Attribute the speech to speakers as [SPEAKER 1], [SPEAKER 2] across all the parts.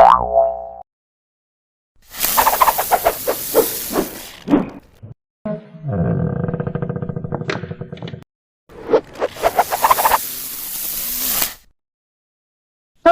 [SPEAKER 1] Halo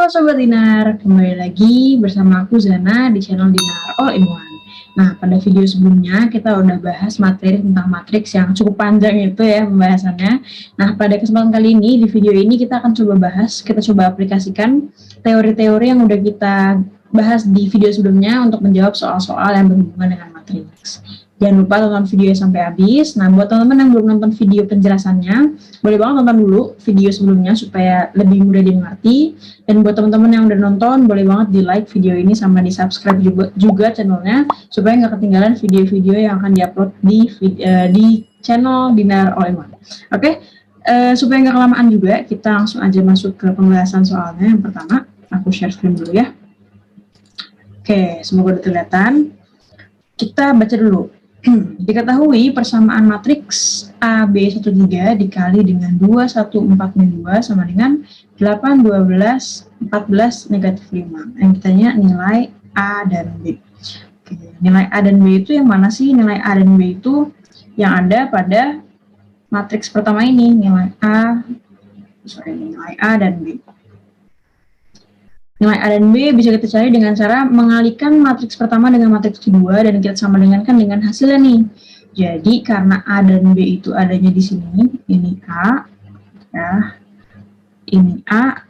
[SPEAKER 1] Sobat Dinar, kembali lagi bersama aku Zana di channel Dinar All in One. Nah, pada video sebelumnya kita udah bahas materi tentang matriks yang cukup panjang itu ya pembahasannya. Nah, pada kesempatan kali ini, di video ini kita akan kita coba aplikasikan teori-teori yang udah kita bahas di video sebelumnya untuk menjawab soal-soal yang berhubungan dengan matriks. Jangan lupa tonton videonya sampai habis. Nah, buat teman-teman yang belum nonton video penjelasannya, boleh banget nonton dulu video sebelumnya supaya lebih mudah dimengerti. Dan buat teman-teman yang udah nonton, boleh banget di like video ini sama di subscribe juga channelnya supaya nggak ketinggalan video-video yang akan diupload di channel Dinar All in One. Oke, supaya nggak kelamaan juga, kita langsung aja masuk ke pembahasan soalnya. Yang pertama, aku share screen dulu ya. Oke, semoga udah kelihatan. Kita baca dulu. Diketahui persamaan matriks AB13 dikali dengan 2142 sama dengan 8, 12, 14, negatif 5. Yang ditanya nilai A dan B. Oke, nilai A dan B itu yang mana sih? Nilai A dan B itu yang ada pada matriks pertama ini. Nilai A dan B. Nilai A dan B bisa kita cari dengan cara mengalihkan matriks pertama dengan matriks kedua dan kita sama dengan hasilnya nih. Jadi karena A dan B itu adanya di sini, ini A, ya, ini A,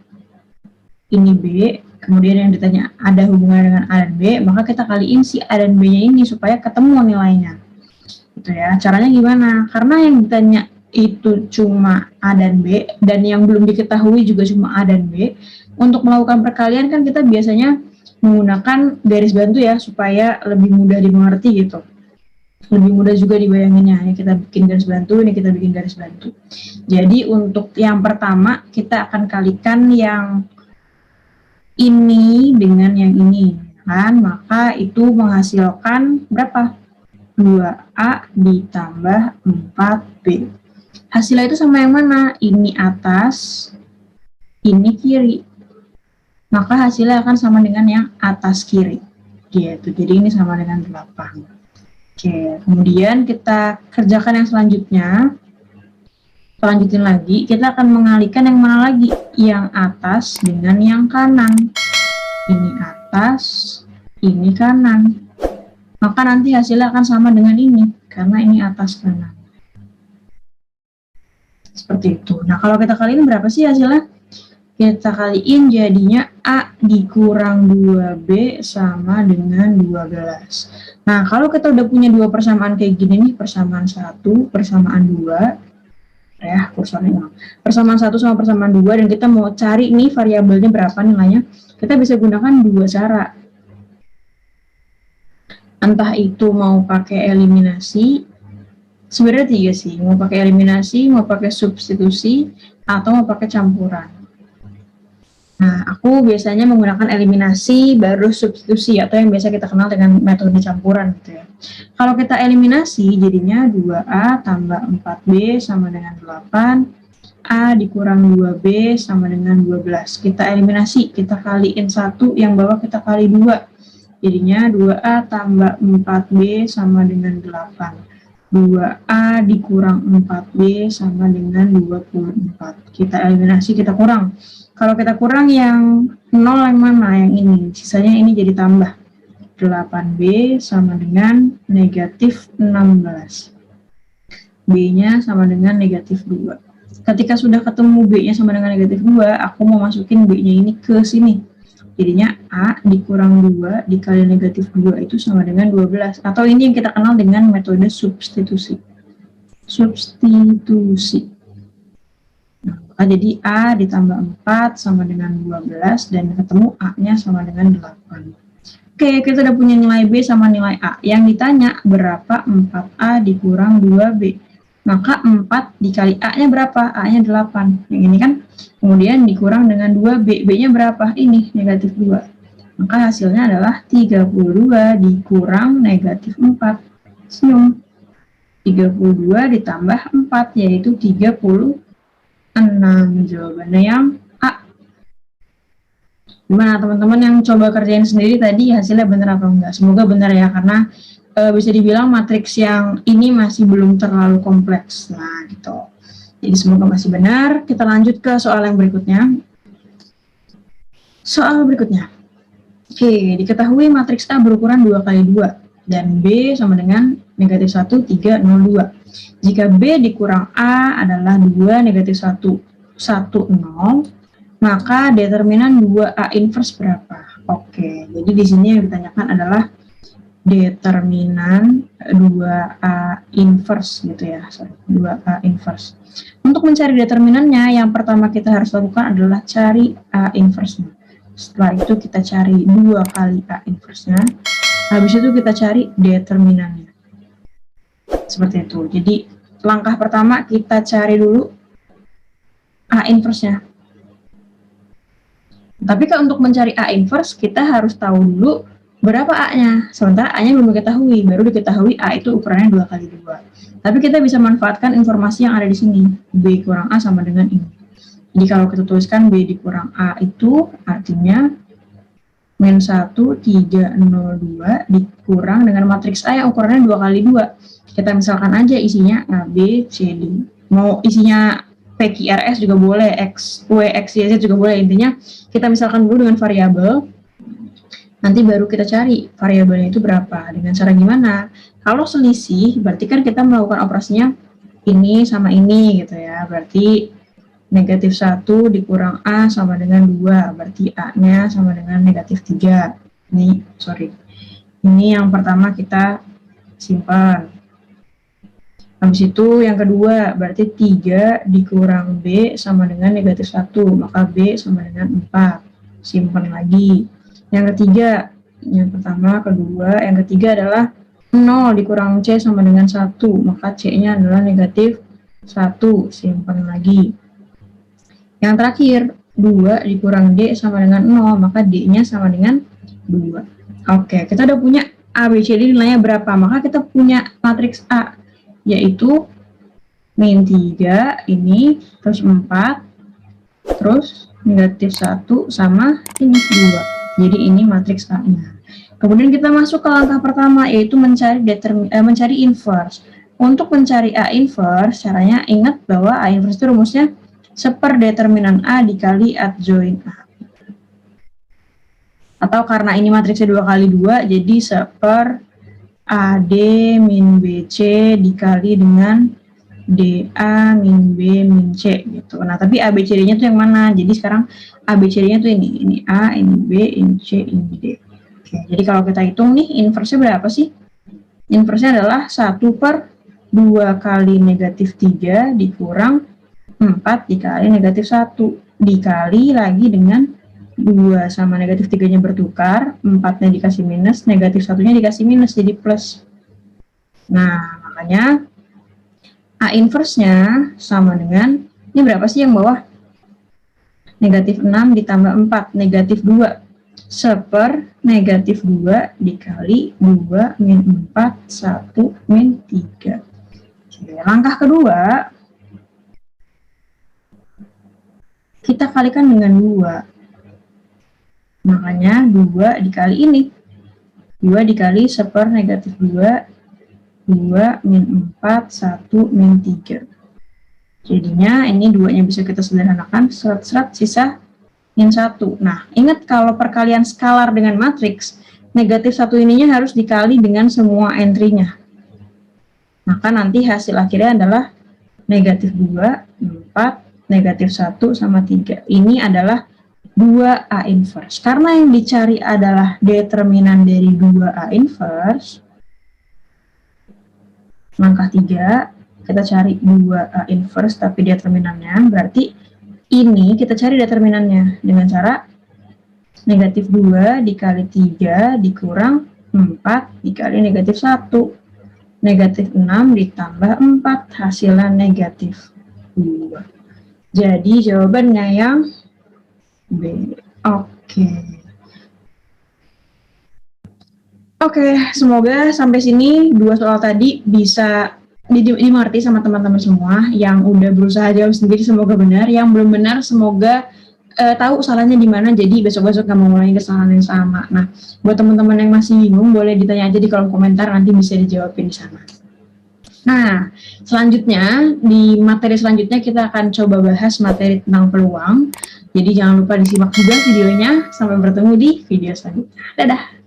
[SPEAKER 1] ini B, kemudian yang ditanya ada hubungan dengan A dan B, maka kita kaliin si A dan B-nya ini supaya ketemu nilainya. Gitu ya. Caranya gimana? Karena yang ditanya itu cuma A dan B, dan yang belum diketahui juga cuma A dan B. Untuk melakukan perkalian kan kita biasanya menggunakan garis bantu ya, supaya lebih mudah dimengerti gitu. Lebih mudah juga dibayanginnya. Ini kita bikin garis bantu, ini kita bikin garis bantu. Jadi untuk yang pertama, kita akan kalikan yang ini dengan yang ini. Kan? Maka itu menghasilkan berapa? 2A ditambah 4B. Hasilnya itu sama yang mana? Ini atas, ini kiri. Maka hasilnya akan sama dengan yang atas kiri. Gitu. Jadi ini sama dengan 8. Oke, kemudian kita kerjakan yang selanjutnya. Lanjutin lagi, kita akan mengalihkan yang mana lagi? Yang atas dengan yang kanan. Ini atas, ini kanan. Maka nanti hasilnya akan sama dengan ini, karena ini atas kanan. Seperti itu. Nah, kalau kita kaliin berapa sih hasilnya? Kita kaliin jadinya A dikurang 2B sama dengan 12. Nah, kalau kita udah punya dua persamaan kayak gini nih, persamaan 1, persamaan 2, ya, persamaan 1 sama persamaan 2, dan kita mau cari nih variabelnya berapa nilainya, kita bisa gunakan dua cara. Entah itu mau pakai eliminasi, sebenarnya 3 sih, mau pakai eliminasi, mau pakai substitusi, atau mau pakai campuran. Nah, aku biasanya menggunakan eliminasi baru substitusi, atau yang biasa kita kenal dengan metode campuran gitu ya. Kalau kita eliminasi jadinya 2A tambah 4B sama dengan 8, A dikurang 2B sama dengan 12. Kita eliminasi, kita kaliin 1, yang bawah kita kali 2. Jadinya 2A tambah 4B sama dengan 8. 2A dikurang 4B sama dengan 24. Kita eliminasi, kita kurang. Kalau kita kurang yang 0 yang mana? Yang ini. Sisanya ini jadi tambah. 8B sama dengan negatif 16. B-nya sama dengan negatif 2. Ketika sudah ketemu B-nya sama dengan negatif 2, aku mau masukin B-nya ini ke sini. Jadinya A dikurang 2 dikali negatif 2 itu sama dengan 12. Atau ini yang kita kenal dengan metode substitusi. Nah, jadi A ditambah 4 sama dengan 12, dan ketemu A-nya sama dengan 8. Oke, kita udah punya nilai B sama nilai A. Yang ditanya berapa 4A dikurang 2B. Maka 4 dikali A-nya berapa? A-nya 8. Yang ini kan. Kemudian dikurang dengan 2B. B-nya berapa? Ini, negatif 2. Maka hasilnya adalah 32 dikurang negatif 4. Senyum. 32 ditambah 4, yaitu 36. Jawabannya yang A. Gimana teman-teman yang coba kerjain sendiri tadi hasilnya benar atau enggak? Semoga benar ya, karena bisa dibilang matriks yang ini masih belum terlalu kompleks. Nah gitu. Jadi semoga masih benar. Kita lanjut ke soal yang berikutnya. Soal berikutnya. Oke, diketahui matriks A berukuran 2 kali 2 dan B sama dengan negatif 1, 3, 0, 2. Jika B dikurang A adalah 2, negatif 1, 1, 0, maka determinan 2A inverse berapa? Oke, jadi di sini yang ditanyakan adalah determinan 2A inverse gitu ya, 2A inverse. Untuk mencari determinannya, yang pertama kita harus lakukan adalah cari A inverse-nya. Setelah itu kita cari 2 kali A inverse-nya. Habis itu kita cari determinannya. Seperti itu. Jadi langkah pertama kita cari dulu A inverse-nya. Tapi kalau untuk mencari A inverse, kita harus tahu dulu berapa A-nya. Sementara A-nya belum diketahui, baru diketahui A itu ukurannya 2 kali 2. Tapi kita bisa manfaatkan informasi yang ada di sini. B kurang A sama dengan ini. Jadi kalau kita tuliskan B dikurang A itu artinya min 1, 3, 0, 2 dikurang dengan matriks A yang ukurannya 2 kali 2. Kita misalkan aja isinya A, B, C, D. Mau isinya PQRS juga boleh, X, Y, X, Y, Z juga boleh. Intinya kita misalkan dulu dengan variabel, nanti baru kita cari variabelnya itu berapa. Dengan cara gimana? Kalau selisih, berarti kan kita melakukan operasinya ini sama ini gitu ya. Berarti negatif 1 dikurang A sama dengan 2. Berarti A-nya sama dengan negatif 3. Ini yang pertama kita simpan. Habis itu yang kedua, berarti 3 dikurang B sama dengan negatif 1. Maka B sama dengan 4. Simpan lagi. Yang ketiga, yang pertama, kedua, yang ketiga adalah 0 dikurang C sama dengan 1. Maka C-nya adalah negatif 1. Simpan lagi. Yang terakhir, 2 dikurang D sama dengan 0. Maka D-nya sama dengan 2. Oke, kita udah punya A, B, C, D nilainya berapa. Maka kita punya matriks A, yaitu min 3 ini, terus 4, terus negatif 1 sama ini 2. Jadi ini matriks A-nya. Kemudian kita masuk ke langkah pertama, yaitu mencari inverse. Untuk mencari A inverse, caranya ingat bahwa A inverse itu rumusnya seper determinan A dikali adjoint A. Atau karena ini matriksnya 2 kali 2, jadi seper AD min BC dikali dengan DA min B min C gitu. Nah, tapi ABCD-nya tuh yang mana? Jadi sekarang ABCD-nya tuh ini A, ini B, ini C, ini D. Oke, jadi kalau kita hitung nih, inverse-nya berapa sih? Inverse-nya adalah 1 per 2 kali negatif 3 dikurang 4 dikali negatif 1. Dikali lagi dengan 2 sama negatif 3-nya bertukar, 4-nya dikasih minus, negatif 1-nya dikasih minus, jadi plus. Nah, makanya A inverse-nya sama dengan, ini berapa sih yang bawah? Negatif 6 ditambah 4, negatif 2. Seper negatif 2 dikali 2 min 4, 1 min 3. Oke, langkah kedua, kita kalikan dengan 2. Makanya 2 dikali ini. 2 dikali seper negatif 2, 2 min 4, 1 min 3. Jadinya ini 2-nya bisa kita sederhanakan, serat-serat sisa min 1. Nah, ingat kalau perkalian skalar dengan matriks, negatif 1 ininya harus dikali dengan semua entry-nya. Maka nanti hasil akhirnya adalah negatif 2, 4, negatif 1, sama 3. Ini adalah 2A inverse. Karena yang dicari adalah determinan dari 2A inverse, langkah 3, kita cari 2A inverse tapi determinannya, berarti ini kita cari determinannya dengan cara negatif 2 dikali 3 dikurang 4 dikali negatif 1. Negatif 6 ditambah 4, hasilnya negatif 2. Jadi jawabannya yang B. Oke, semoga sampai sini 2 soal tadi bisa dimengerti sama teman-teman semua. Yang udah berusaha jawab sendiri semoga benar, yang belum benar semoga tahu salahnya di mana, jadi besok-besok nggak mau ngulangi kesalahan yang sama. Nah, buat teman-teman yang masih bingung, boleh ditanya aja di kolom komentar, nanti bisa dijawabin di sana. Nah, selanjutnya, di materi selanjutnya kita akan coba bahas materi tentang peluang. Jadi jangan lupa disimak juga videonya. Sampai bertemu di video selanjutnya. Dadah!